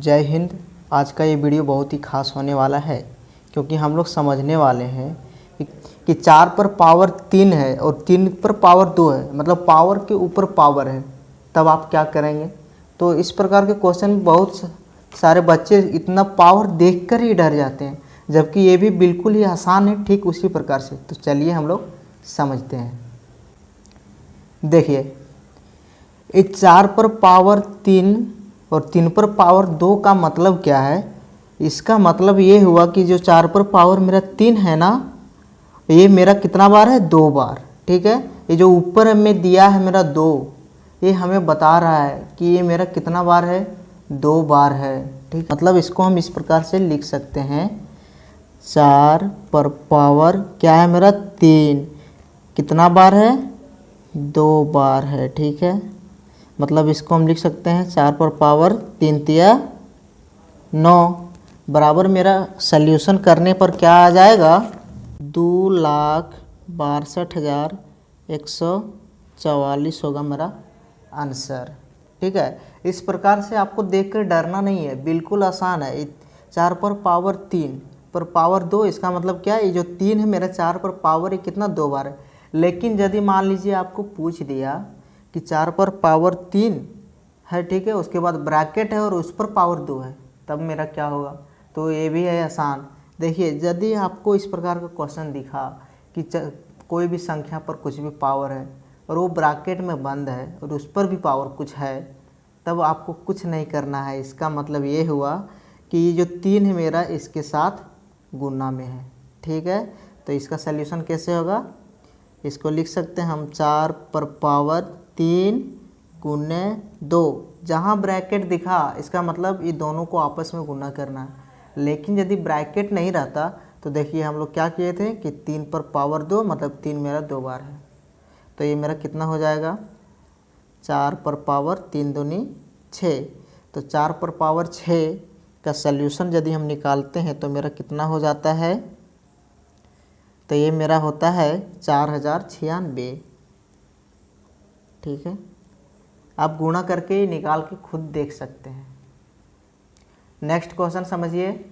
जय हिंद। आज का ये वीडियो बहुत ही खास होने वाला है क्योंकि हम लोग समझने वाले हैं कि 4 पर पावर 3 है और 3 पर पावर 2 है, मतलब पावर के ऊपर पावर है, तब आप क्या करेंगे। तो इस प्रकार के क्वेश्चन बहुत सारे बच्चे इतना पावर देखकर ही डर जाते हैं, जबकि ये भी बिल्कुल ही आसान है, ठीक उसी प्रकार से। तो चलिए हम लोग समझते हैं। देखिए, ये 4 पर पावर 3 और 3 पर पावर 2 का मतलब क्या है। इसका मतलब ये हुआ कि जो 4 पर पावर मेरा 3 है ना, ये मेरा कितना बार है, 2 बार। ठीक है, ये जो ऊपर में दिया है मेरा 2, ये हमें बता रहा है कि ये मेरा कितना बार है, 2 बार है। ठीक, मतलब इसको हम इस प्रकार से लिख सकते हैं, 4 पर पावर क्या है मेरा 3, कितना बार है, 2 बार है। ठीक है, मतलब इसको हम लिख सकते हैं 4 पर पावर 3 तिया 9 बराबर मेरा सल्यूशन करने पर क्या आ जाएगा, 2,62,144 होगा मेरा आंसर। ठीक है, इस प्रकार से आपको देखकर डरना नहीं है, बिल्कुल आसान है। 4 पर पावर 3 पर पावर 2, इसका मतलब क्या है, ये जो 3 है मेरा 4 पर पावर ये कितना 2 बार है। लेकिन यदि मान लीजिए आपको पूछ दिया कि 4 पर पावर 3 है, ठीक है, उसके बाद ब्रैकेट है और उस पर पावर 2 है, तब मेरा क्या होगा। तो ये भी है आसान। देखिए, यदि आपको इस प्रकार का क्वेश्चन दिखा कि कोई भी संख्या पर कुछ भी पावर है और वो ब्रैकेट में बंद है और उस पर भी पावर कुछ है, तब आपको कुछ नहीं करना है। इसका मतलब ये हुआ कि ये जो 3 है मेरा इसके साथ गुना में है। ठीक है, तो इसका सल्यूशन कैसे होगा, इसको लिख सकते हैं हम 4 पर पावर 3 गुने 2। जहाँ ब्रैकेट दिखा इसका मतलब ये दोनों को आपस में गुना करना है। लेकिन यदि ब्रैकेट नहीं रहता तो देखिए हम लोग क्या किए थे कि 3 पर पावर 2, मतलब 3 मेरा 2 बार है। तो ये मेरा कितना हो जाएगा, 4 पर पावर 3 दूनी 6। तो 4 पर पावर 6 का सल्यूशन यदि हम निकालते हैं तो मेरा कितना हो जाता है, तो ये मेरा होता है 4096। ठीक है, आप गुणा करके निकाल के खुद देख सकते हैं। नेक्स्ट क्वेश्चन समझिए।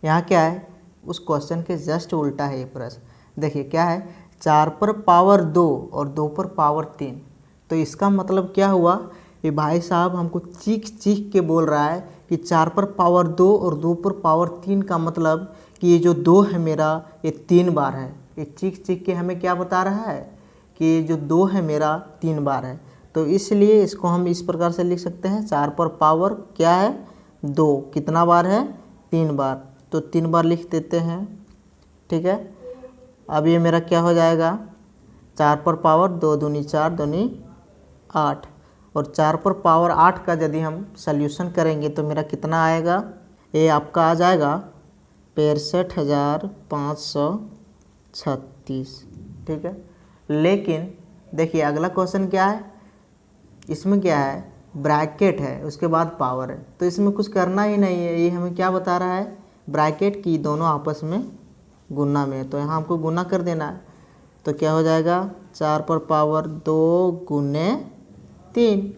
यहाँ क्या है, उस क्वेश्चन के जस्ट उल्टा है ये प्रश्न। देखिए क्या है, 4 पर पावर 2 और 2 पर पावर 3। तो इसका मतलब क्या हुआ, ये भाई साहब हमको चीख चीख के बोल रहा है कि 4 पर पावर 2 और 2 पर पावर 3 का मतलब कि ये जो 2 है मेरा ये 3 बार है। ये चीख चीख के हमें क्या बता रहा है कि ये जो 2 है मेरा 3 बार है। तो इसलिए इसको हम इस प्रकार से लिख सकते हैं, 4 पर पावर क्या है 2, कितना बार है, 3 बार। तो 3 बार लिख देते हैं। ठीक है, अब ये मेरा क्या हो जाएगा, 4 पर पावर 2 दूनी 4 दूनी 8, और 4 पर पावर 8 का यदि हम सल्यूशन करेंगे तो मेरा कितना आएगा, ये आपका आ जाएगा 65,536। ठीक है, लेकिन देखिए अगला क्वेश्चन क्या है, इसमें क्या है, ब्रैकेट है उसके बाद पावर है, तो इसमें कुछ करना ही नहीं है। ये हमें क्या बता रहा है, ब्रैकेट की दोनों आपस में गुना में है, तो यहाँ हमको गुना कर देना है। तो क्या हो जाएगा, 4 पर पावर 2 गुने 3।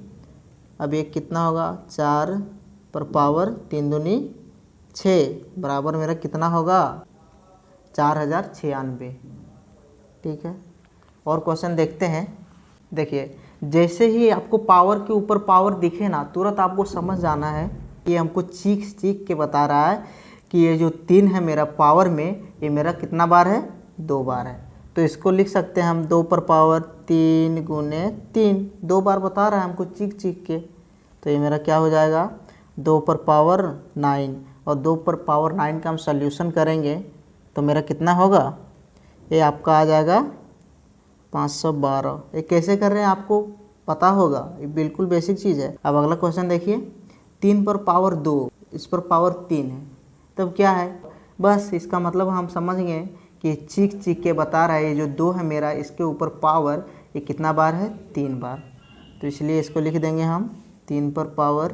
अब ये कितना होगा, 4 पर पावर 3 दूनी 6 बराबर मेरा कितना होगा, 4096। ठीक है, और क्वेश्चन देखते हैं। देखिए, जैसे ही आपको पावर के ऊपर पावर दिखे ना, तुरंत आपको समझ जाना है, ये हमको चीख चीख के बता रहा है कि ये जो 3 है मेरा पावर में, ये मेरा कितना बार है, 2 बार है। तो इसको लिख सकते हैं हम 2 पर पावर 3 गुने 3, 2 बार बता रहा है हमको चीख चीख के। तो ये मेरा क्या हो जाएगा, 2 पर पावर 9, और 2 पर पावर 9 का हम सल्यूशन करेंगे तो मेरा कितना होगा, ये आपका आ जाएगा 512। ये कैसे कर रहे हैं आपको पता होगा, ये बिल्कुल बेसिक चीज़ है। अब अगला क्वेश्चन देखिए, 3 पर पावर 2, इस पर पावर 3 है, तब क्या है, बस इसका मतलब हम समझ गए कि चीख चीख के बता रहा है ये जो 2 है मेरा इसके ऊपर पावर ये कितना बार है, 3 बार। तो इसलिए इसको लिख देंगे हम 3 पर पावर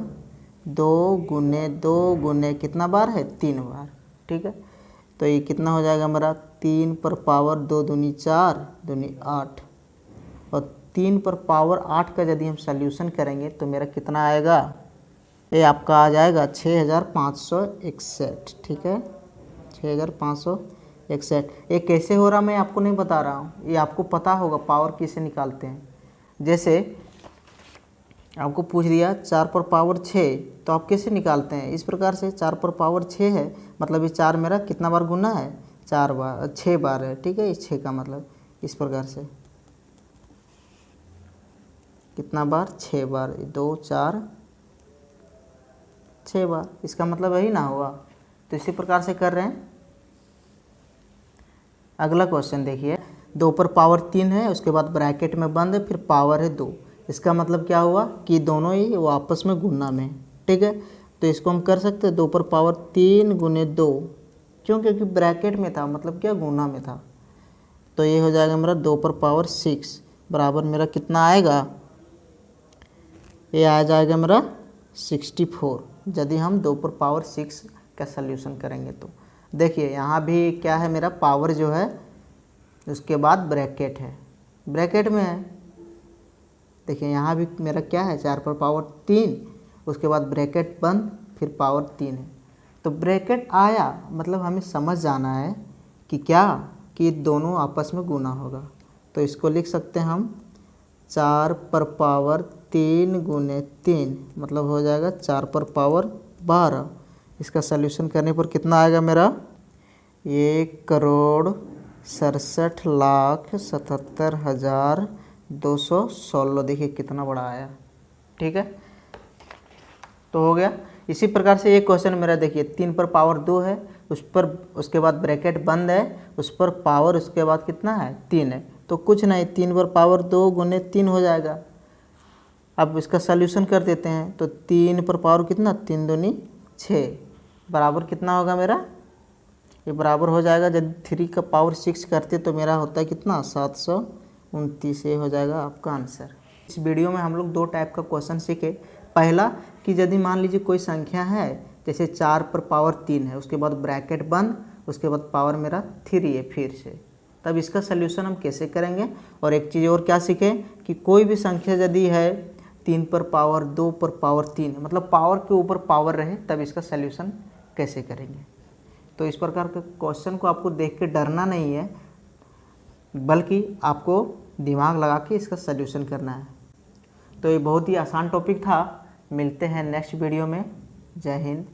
2 गुने 2 गुने कितना बार है, 3 बार। ठीक है, तो ये कितना हो जाएगा मेरा, 3 पर पावर 2 दूनी 4 दूनी 8, और 3 पर पावर 8 का यदि हम सल्यूशन करेंगे तो मेरा कितना आएगा, ये आपका आ जाएगा 6561, ठीक है, 6561। ये कैसे हो रहा मैं आपको नहीं बता रहा हूँ, ये आपको पता होगा पावर कैसे निकालते हैं। जैसे आपको पूछ दिया 4 पर पावर 6, तो आप कैसे निकालते हैं, इस प्रकार से 4 पर पावर 6 है, मतलब ये 4 मेरा कितना बार गुना है, 4 बार, 6 बार है, ठीक है, इस 6 का मतलब इस प्रकार से कितना बार, 6 बार, 2 4 6 बार, इसका मतलब यही ना हुआ। तो इसी प्रकार से कर रहे हैं। अगला क्वेश्चन देखिए, 2 पर पावर 3 है, उसके बाद ब्रैकेट में बंद है, फिर पावर है 2। इसका मतलब क्या हुआ कि दोनों ही वो आपस में गुणा में, ठीक है। तो इसको हम कर सकते हैं 2 पर पावर 3 गुने 2, क्यों, क्योंकि ब्रैकेट में था, मतलब क्या, गुणा में था। तो ये हो जाएगा मेरा 2 पर पावर 6 बराबर मेरा कितना आएगा, ये आ जाएगा मेरा 64, यदि हम 2 पर पावर 6 का सल्यूशन करेंगे। तो देखिए यहाँ भी क्या है, मेरा पावर जो है उसके बाद ब्रैकेट है, ब्रैकेट में है। देखिए यहाँ भी मेरा क्या है, 4 पर पावर 3, उसके बाद ब्रैकेट बंद, फिर पावर 3 है। तो ब्रैकेट आया मतलब हमें समझ जाना है कि क्या, कि दोनों आपस में गुना होगा। तो इसको लिख सकते हैं हम 4 पर पावर 3 गुने 3, मतलब हो जाएगा 4 पर पावर 12। इसका सल्यूशन करने पर कितना आएगा मेरा, 1,67,77,216। देखिए कितना बड़ा आया, ठीक है। तो हो गया। इसी प्रकार से एक क्वेश्चन मेरा देखिए, 3 पर पावर 2 है, उस पर उसके बाद ब्रैकेट बंद है, उस पर पावर उसके बाद कितना है, 3 है। तो कुछ नहीं, 3 पर पावर 2 गुने 3 हो जाएगा। अब इसका सल्यूशन कर देते हैं, तो 3 पर पावर कितना, 3 दूनी 6 बराबर कितना होगा मेरा, ये बराबर हो जाएगा, जब 3 का पावर 6 करते तो मेरा होता है कितना, 729। ये हो जाएगा आपका आंसर। इस वीडियो में हम लोग 2 टाइप का क्वेश्चन सीखे। पहला कि यदि मान लीजिए कोई संख्या है, जैसे 4 पर पावर 3 है, उसके बाद ब्रैकेट बंद, उसके बाद पावर मेरा 3 है फिर से, तब इसका सल्यूशन हम कैसे करेंगे। और एक चीज़ और क्या सीखें कि कोई भी संख्या यदि है 3 पर पावर 2 पर पावर 3, मतलब पावर के ऊपर पावर रहे, तब इसका सल्यूशन कैसे करेंगे। तो इस प्रकार के क्वेश्चन को आपको देख के डरना नहीं है, बल्कि आपको दिमाग लगा के इसका सल्यूशन करना है। तो ये बहुत ही आसान टॉपिक था। मिलते हैं नेक्स्ट वीडियो में। जय हिंद।